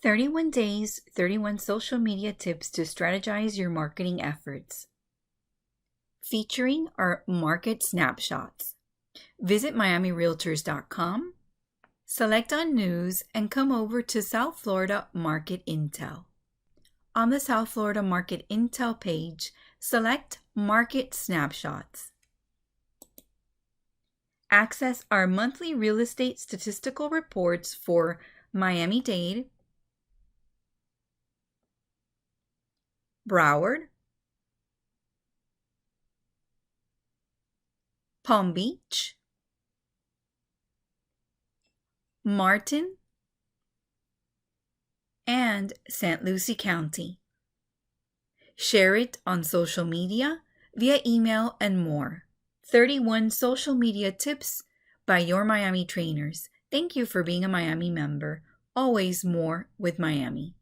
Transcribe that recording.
31 days, 31 social media tips to strategize your marketing efforts. Featuring our market snapshots. Visit miamirealtors.com, select on news, and come over to South Florida Market Intel. On the South Florida Market Intel page, select Market Snapshots. Access our monthly real estate statistical reports for Miami-Dade, Broward, Palm Beach, Martin, and St. Lucie County. Share it on social media, via email, and more. 31 social media tips by your Miami trainers. Thank you for being a Miami member. Always more with Miami.